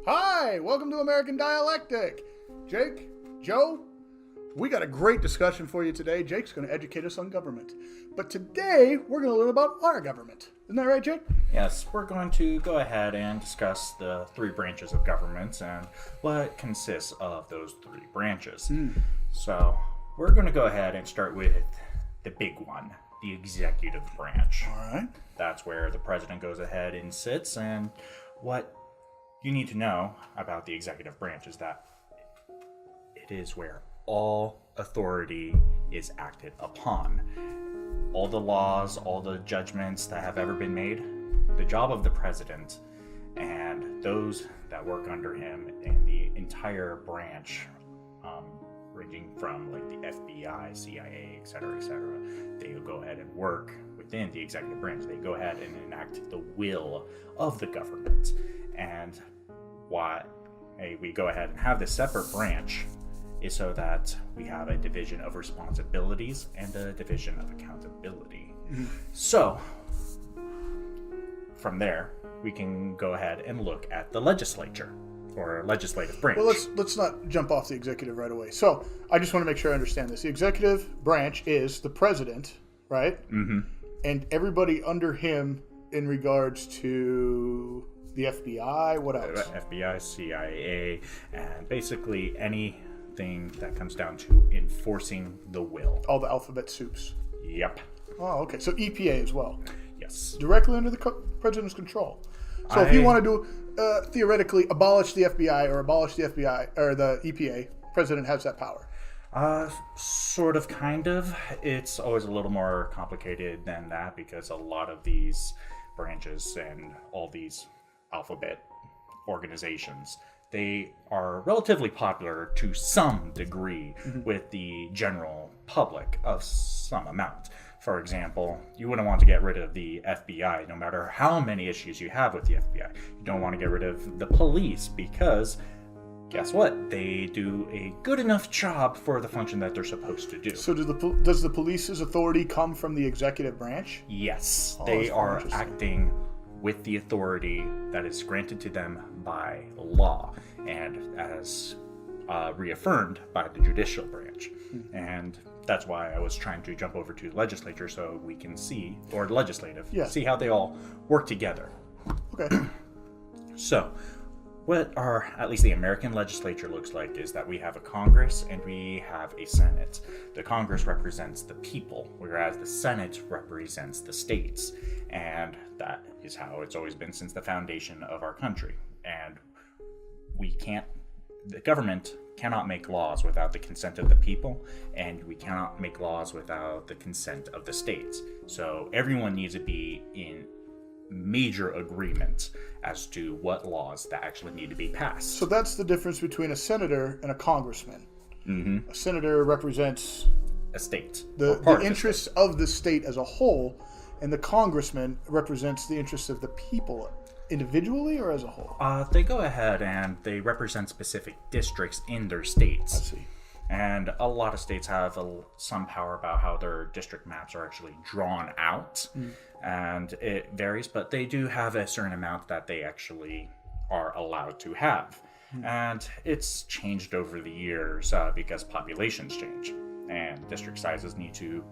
Hi, welcome to American Dialectic. Jake, Joe, we got a great discussion for you today. Jake's going to educate us on government. But today, we're going to learn about our government. Isn't that right, Jake? Yes, we're going to go ahead and discuss the three branches of government and what consists of those three branches. So, we're going to go ahead and start with the big one, the executive branch. All right. That's where the president goes ahead and sits, and what you need to know about the executive branch is that it is where all authority is acted upon. All the laws, all the judgments that have ever been made, the job of the president and those that work under him and the entire branch, ranging from like the FBI, CIA, etc., they will go ahead and work within the executive branch. They go ahead and enact the will of the government. And why we go ahead and have this separate branch is so that we have a division of responsibilities and a division of accountability. So, from there, we can go ahead and look at the legislature, or legislative branch. Well, let's not jump off the executive right away. So, I just want to make sure I understand this. The executive branch is the president, right? Mm-hmm. And everybody under him in regards to the FBI, what else? FBI, CIA, and basically anything that comes down to enforcing the will. All the alphabet soups. Yep. Oh, okay. So EPA as well. Yes. Directly under the president's control. So if you want to do, theoretically, abolish the FBI or abolish the FBI or the EPA, president has that power. Sort of, kind of. It's always a little more complicated than that because a lot of these branches and all these alphabet organizations, they are relatively popular to some degree with the general public of some amount. For example, you wouldn't want to get rid of the FBI no matter how many issues you have with the FBI. You don't want to get rid of the police because guess what? They do a good enough job for the function that they're supposed to do. So does the police's authority come from the executive branch? Yes, they are acting with the authority that is granted to them by law and as reaffirmed by the judicial branch. And that's why I was trying to jump over to the legislature so we can see, or legislative, see how they all work together. Okay. So, what at least the American legislature looks like is that we have a Congress and we have a Senate. The Congress represents the people, whereas the Senate represents the states. And that is how it's always been since the foundation of our country. And the government cannot make laws without the consent of the people, and we cannot make laws without the consent of the states. So everyone needs to be in major agreement as to what laws that actually need to be passed. So that's the difference between a senator and a congressman. Mm-hmm. A senator represents a state. The interests of the state as a whole, and the congressman represents the interests of the people individually or as a whole? They go ahead and they represent specific districts in their states. I see. And a lot of states have some power about how their district maps are actually drawn out. And it varies, but they do have a certain amount that they actually are allowed to have. And it's changed over the years because populations change and district sizes need to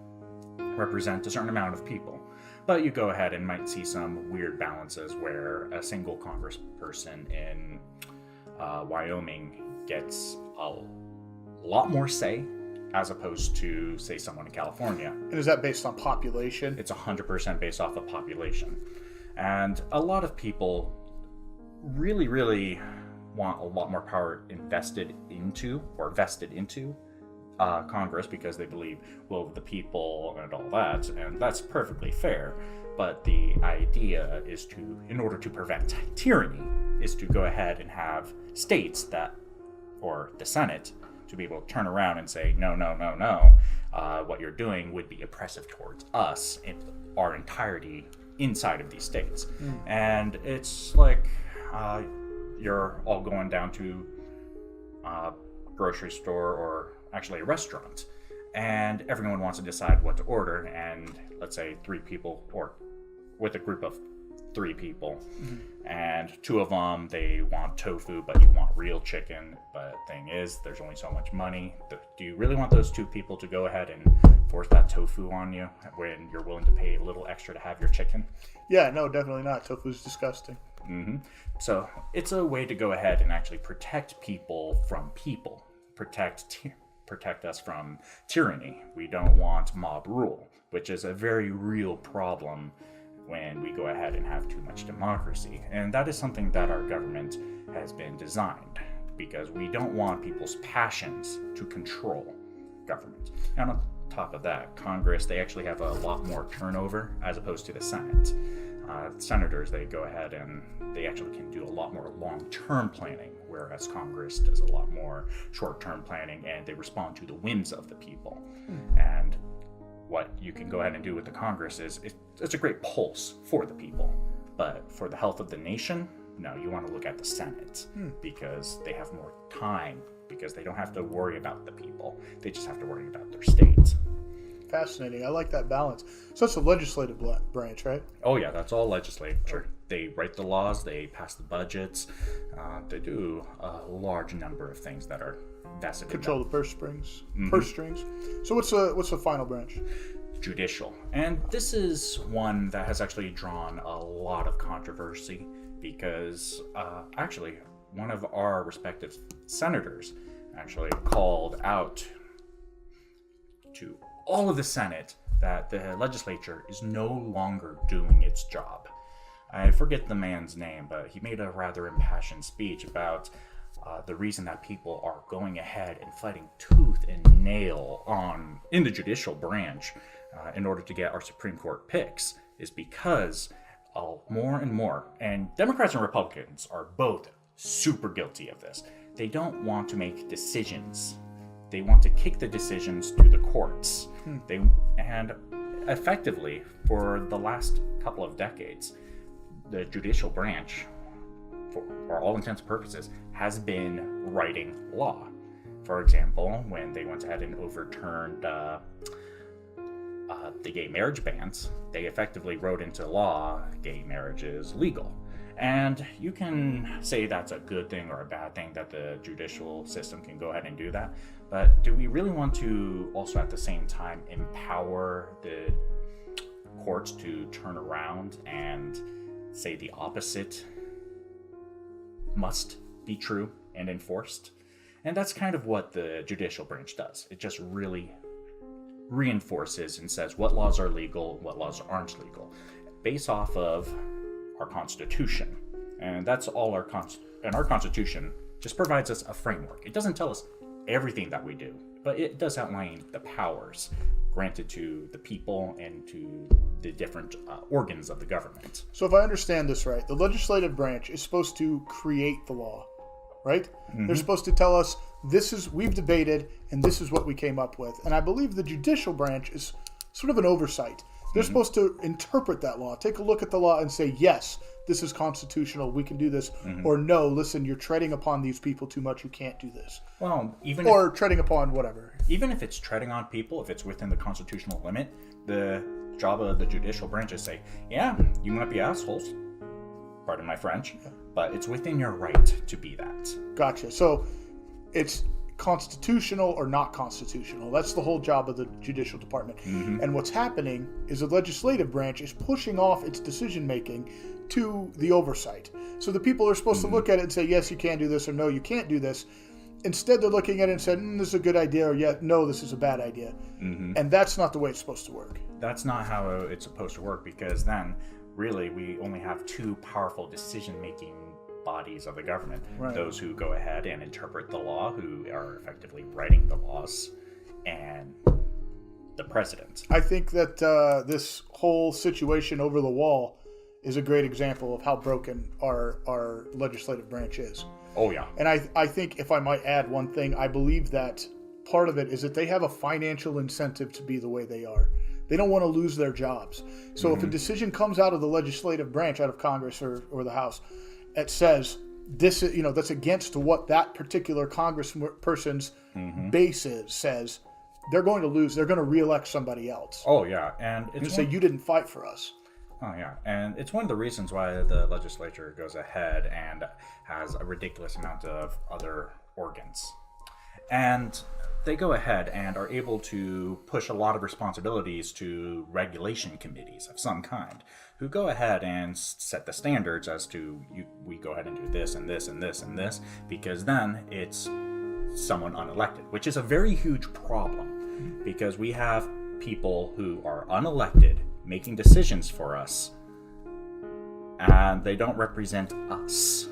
represent a certain amount of people. But you go ahead and might see some weird balances where a single congressperson in Wyoming gets a lot more say as opposed to, say, someone in California. And is that based on population? It's 100% based off of population. And a lot of people really, really want a lot more power vested into Congress because they believe, well, the people and all that, and that's perfectly fair. But the idea is to, in order to prevent tyranny, is to go ahead and have states that, or the Senate, to be able to turn around and say, no, what you're doing would be oppressive towards us in our entirety inside of these states. And it's like you're all going down to a grocery store or actually a restaurant, and everyone wants to decide what to order, and let's say 3 people, or with a group of three people, and two of them, they want tofu, but you want real chicken. But thing is, there's only so much money. Do you really want those two people to go ahead and force that tofu on you when you're willing to pay a little extra to have your chicken? Yeah, no, definitely not. Tofu's disgusting. So it's a way to go ahead and actually protect people from people, protect us from tyranny. We don't want mob rule, which is a very real problem when we go ahead and have too much democracy. And that is something that our government has been designed, because we don't want people's passions to control government. And on top of that, Congress, they actually have a lot more turnover as opposed to the Senate. Senators, they go ahead and they actually can do a lot more long-term planning, whereas Congress does a lot more short-term planning, and they respond to the whims of the people. And what you can go ahead and do with the Congress is it's a great pulse for the people, but for the health of the nation, no, you want to look at the Senate, because they have more time, because they don't have to worry about the people. They just have to worry about their states. Fascinating. I like that balance. So it's a legislative branch, right? Oh yeah, that's all legislature. They write the laws, they pass the budgets, they do a large number of things that are vested Control in the purse strings. So what's the final branch? Judicial. And this is one that has actually drawn a lot of controversy, because actually one of our respective senators actually called out to all of the Senate that the legislature is no longer doing its job. I forget the man's name, but he made a rather impassioned speech about the reason that people are going ahead and fighting tooth and nail in the judicial branch in order to get our Supreme Court picks is because more and more, and Democrats and Republicans are both super guilty of this. They don't want to make decisions. They want to kick the decisions to the courts. And effectively, for the last couple of decades, the judicial branch, for all intents and purposes, has been writing law. For example, when they went ahead and overturned the gay marriage bans, they effectively wrote into law gay marriage is legal. And you can say that's a good thing or a bad thing that the judicial system can go ahead and do that, but do we really want to also at the same time empower the courts to turn around and say the opposite must be true and enforced? And that's kind of what the judicial branch does. It just really reinforces and says what laws are legal, what laws aren't legal, based off of our Constitution. And that's all our Constitution just provides us a framework. It doesn't tell us everything that we do, but it does outline the powers granted to the people and to the different organs of the government. So if I understand this right, the legislative branch is supposed to create the law, right? They're supposed to tell us we've debated and this is what we came up with. And I believe the judicial branch is sort of an oversight. They're supposed to interpret that law, take a look at the law and say, yes, this is constitutional, we can do this. Or no, listen, you're treading upon these people too much, you can't do this. Well, treading upon whatever. Even if it's treading on people, if it's within the constitutional limit, the job of the judicial branch is say, yeah, you might be assholes, pardon my French, but it's within your right to be that. Gotcha. So it's constitutional or not constitutional. That's the whole job of the judicial department. And what's happening is the legislative branch is pushing off its decision making to the oversight. So the people are supposed to look at it and say, yes, you can do this, or no, you can't do this. Instead, they're looking at it and saying, this is a good idea, or no, this is a bad idea. And that's not the way it's supposed to work. That's not how it's supposed to work, because then really we only have two powerful decision-making bodies of the government. Right. Those who go ahead and interpret the law, who are effectively writing the laws, and the president. I think that this whole situation over the wall is a great example of how broken our legislative branch is. Oh, yeah. And I think, if I might add one thing, I believe that part of it is that they have a financial incentive to be the way they are. They don't want to lose their jobs. So if a decision comes out of the legislative branch, out of Congress or the House, it says this, that's against what that particular congressperson's base says, they're going to lose. They're going to reelect somebody else. Oh, yeah. And it's say, you didn't fight for us. Oh, yeah. And it's one of the reasons why the legislature goes ahead and has a ridiculous amount of other organs. And they go ahead and are able to push a lot of responsibilities to regulation committees of some kind, who go ahead and set the standards as to we go ahead and do this and this and this and this, because then it's someone unelected, which is a very huge problem, because we have people who are unelected making decisions for us, and they don't represent us,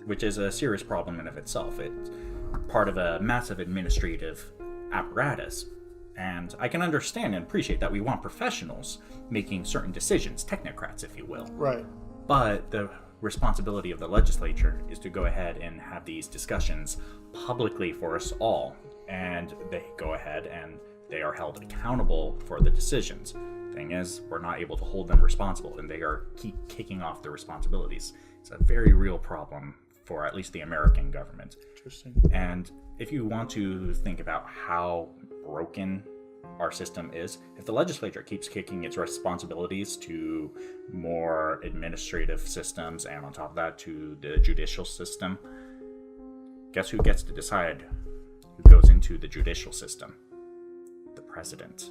which is a serious problem in of itself. It's part of a massive administrative apparatus, and I can understand and appreciate that we want professionals making certain decisions, technocrats, if you will. Right. But the responsibility of the legislature is to go ahead and have these discussions publicly for us all, and they go ahead and they are held accountable for the decisions. Thing is, we're not able to hold them responsible, and they are keep kicking off the responsibilities. It's a very real problem for at least the American government. Interesting. And if you want to think about how broken our system is, if the legislature keeps kicking its responsibilities to more administrative systems, and on top of that to the judicial system, guess who gets to decide who goes into the judicial system? The president.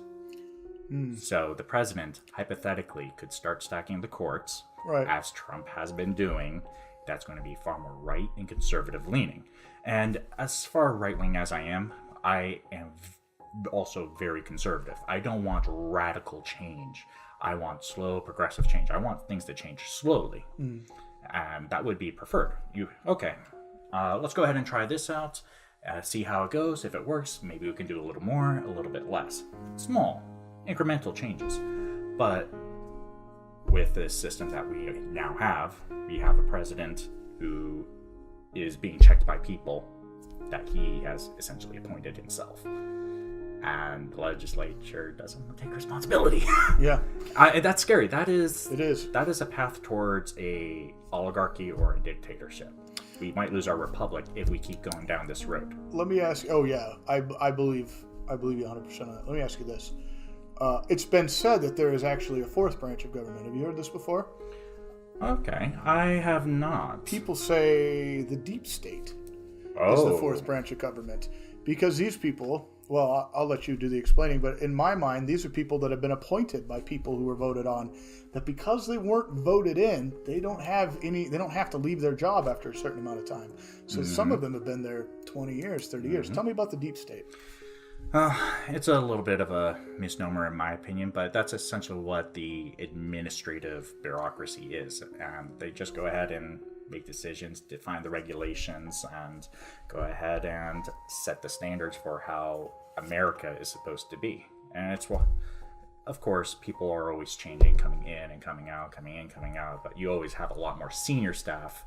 So the president, hypothetically, could start stacking the courts, Right. as Trump has been doing. That's going to be far more right and conservative leaning. And as far right-wing as I am also very conservative. I don't want radical change. I want slow, progressive change. I want things to change slowly. And that would be preferred. Let's go ahead and try this out, see how it goes. If it works, maybe we can do a little more, a little bit less. Small, incremental changes. But with this system that we now have, we have a president who is being checked by people that he has essentially appointed himself. And the legislature doesn't take responsibility. Yeah. That's scary. It is. That is a path towards a oligarchy or a dictatorship. We might lose our republic if we keep going down this road. Let me ask. Oh yeah, I believe you 100% on that. Let me ask you this. It's been said that there is actually a fourth branch of government. Have you heard this before? Okay, I have not. People say the deep state is the fourth branch of government, because these people, well, I'll let you do the explaining, but in my mind, these are people that have been appointed by people who were voted on, that because they weren't voted in, they don't have to leave their job after a certain amount of time. So some of them have been there 20 years, 30 years. Tell me about the deep state. It's a little bit of a misnomer in my opinion, but that's essentially what the administrative bureaucracy is. And they just go ahead and make decisions, define the regulations, and go ahead and set the standards for how America is supposed to be. And it's, well, of course, people are always changing, coming in and coming out, coming in, coming out, but you always have a lot more senior staff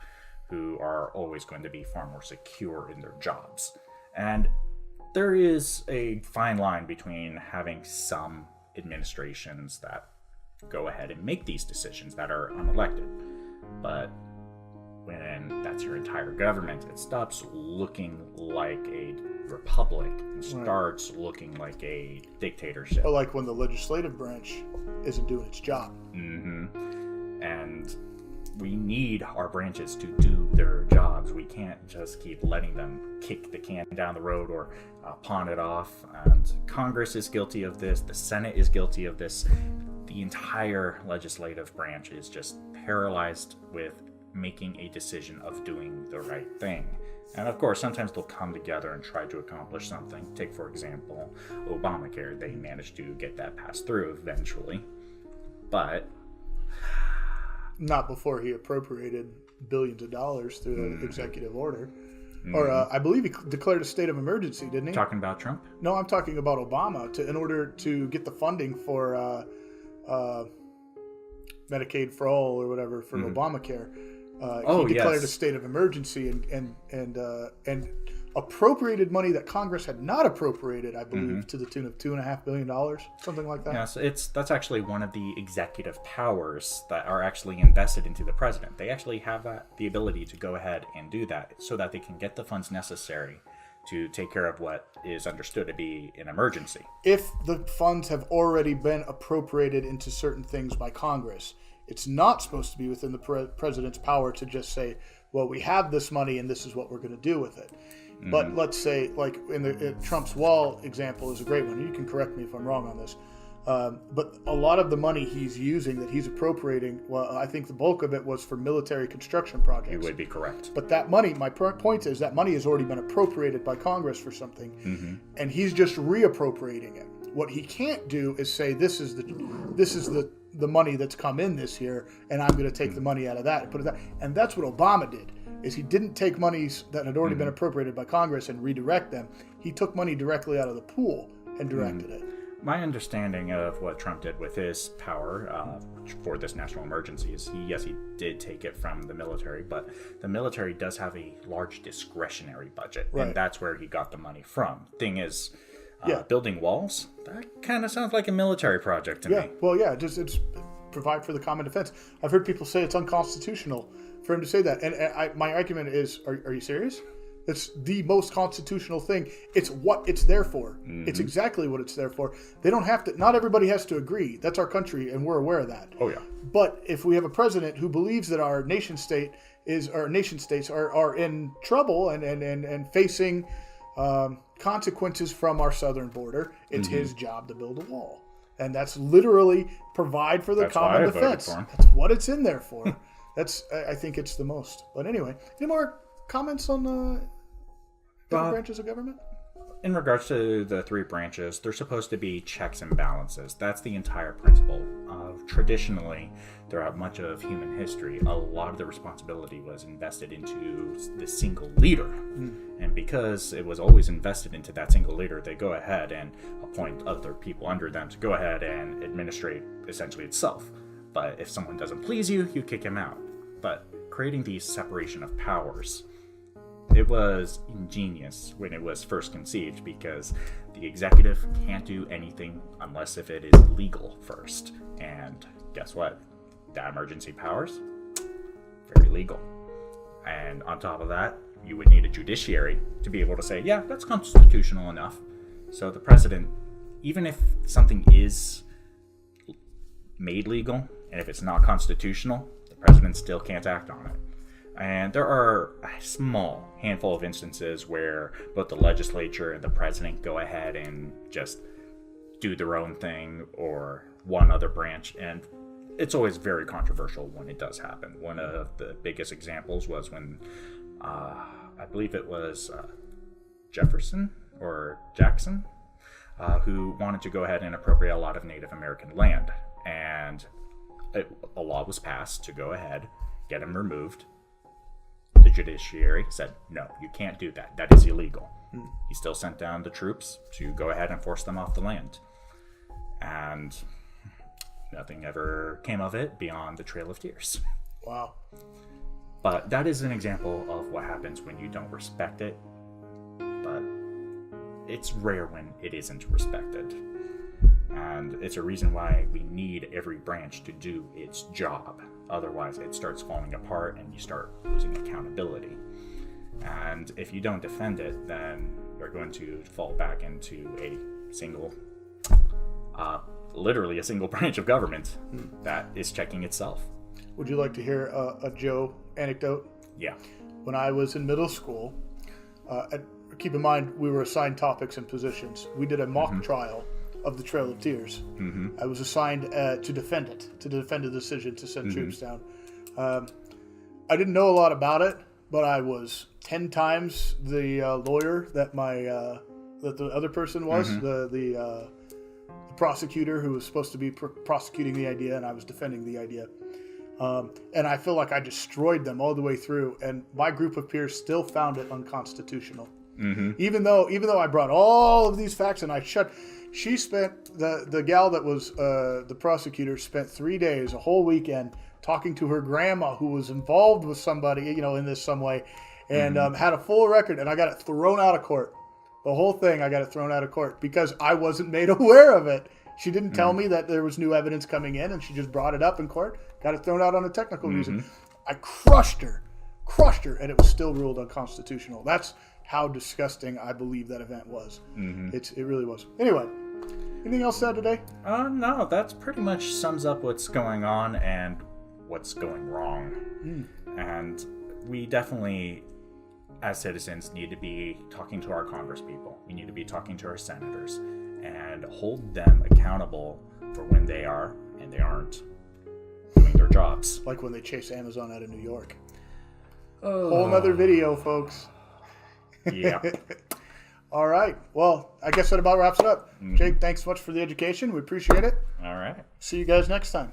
who are always going to be far more secure in their jobs. And there is a fine line between having some administrations that go ahead and make these decisions that are unelected. But when that's your entire government, it stops looking like a republic and starts looking like a dictatorship. But like when the legislative branch isn't doing its job. And we need our branches to do their jobs. We can't just keep letting them kick the can down the road or pawn it off. And Congress is guilty of this. The Senate is guilty of this. The entire legislative branch is just paralyzed with making a decision of doing the right thing. And of course, sometimes they'll come together and try to accomplish something. Take, for example, Obamacare. They managed to get that passed through eventually. But not before he appropriated billions of dollars through an executive order. Or I believe he declared a state of emergency, didn't he? Talking about Trump? No, I'm talking about Obama, in order to get the funding for Medicaid for all or whatever for Obamacare. He declared a state of emergency and appropriated money that Congress had not appropriated, I believe, to the tune of $2.5 billion, something like that. Yes, that's actually one of the executive powers that are actually invested into the president. They actually have the ability to go ahead and do that so that they can get the funds necessary to take care of what is understood to be an emergency. If the funds have already been appropriated into certain things by Congress, It's not supposed to be within the president's power to just say, well, we have this money and this is what we're going to do with it. But let's say, like in Trump's wall example is a great one. You can correct me if I'm wrong on this. But a lot of the money he's using, that he's appropriating, well, I think the bulk of it was for military construction projects. You would be correct. But that money, my point is, that money has already been appropriated by Congress for something, and he's just reappropriating it. What he can't do is say, this is the money that's come in this year, and I'm going to take the money out of that and put it that. And that's what Obama did. Is he didn't take monies that had already been appropriated by Congress and redirect them. He took money directly out of the pool and directed it. My understanding of what Trump did with his power for this national emergency is he did take it from the military, but the military does have a large discretionary budget, and that's where he got the money from. Thing is, building walls, that kind of sounds like a military project to me. Well, it's provide for the common defense. I've heard people say it's unconstitutional for him to say that, and my argument is, are you serious? It's the most constitutional thing. It's what it's there for. It's exactly what it's there for. They don't have to. Not everybody has to agree. That's our country, and we're aware of that. Oh yeah. But if we have a president who believes that our nation states are in trouble and facing consequences from our southern border, it's his job to build a wall, and that's literally provide for the common defense. That's what it's in there for. I think it's the most. But anyway, any more comments on the different branches of government? In regards to the three branches, they're supposed to be checks and balances. That's the entire principle. Traditionally, throughout much of human history, a lot of the responsibility was invested into the single leader. And because it was always invested into that single leader, they go ahead and appoint other people under them to go ahead and administrate essentially itself. But if someone doesn't please you, you kick him out. But creating the separation of powers, it was ingenious when it was first conceived, because the executive can't do anything unless if it is legal first. And guess what? The emergency powers, very legal. And on top of that, you would need a judiciary to be able to say, yeah, that's constitutional enough. So the president, even if something is made legal, and if it's not constitutional, the president still can't act on it. And there are a small handful of instances where both the legislature and the president go ahead and just do their own thing, or one other branch, and it's always very controversial when it does happen. One of the biggest examples was when I believe it was Jefferson or Jackson who wanted to go ahead and appropriate a lot of Native American land, and a law was passed to go ahead, get him removed. The judiciary said, no, you can't do that. That is illegal. He still sent down the troops to go ahead and force them off the land. And nothing ever came of it beyond the Trail of Tears. Wow. But that is an example of what happens when you don't respect it. But it's rare when it isn't respected. And it's a reason why we need every branch to do its job. Otherwise, it starts falling apart and you start losing accountability. And if you don't defend it, then you're going to fall back into a single, literally a single branch of government that is checking itself. Would you like to hear a Joe anecdote? Yeah. When I was in middle school, keep in mind we were assigned topics and positions. We did a mock trial of the Trail of Tears. I was assigned to defend the decision to send troops down. I didn't know a lot about it, but I was 10 times the lawyer that that the other person was, the prosecutor who was supposed to be prosecuting the idea, and I was defending the idea. And I feel like I destroyed them all the way through, and my group of peers still found it unconstitutional. Even though I brought all of these facts and she spent, the gal that was the prosecutor spent 3 days, a whole weekend, talking to her grandma who was involved with somebody, in this some way, and had a full record, and I got it thrown out of court. The whole thing, I got it thrown out of court because I wasn't made aware of it. She didn't tell me that there was new evidence coming in, and she just brought it up in court, got it thrown out on a technical reason. I crushed her, and it was still ruled unconstitutional. That's how disgusting I believe that event was. It really was. Anyway, anything else said today? No, that's pretty much sums up what's going on and what's going wrong. And we definitely, as citizens, need to be talking to our congresspeople. We need to be talking to our senators and hold them accountable for when they are and they aren't doing their jobs. Like when they chase Amazon out of New York. Whole nother video, folks. Yeah. All right. Well, I guess that about wraps it up. Jake, thanks so much for the education. We appreciate it. All right. See you guys next time.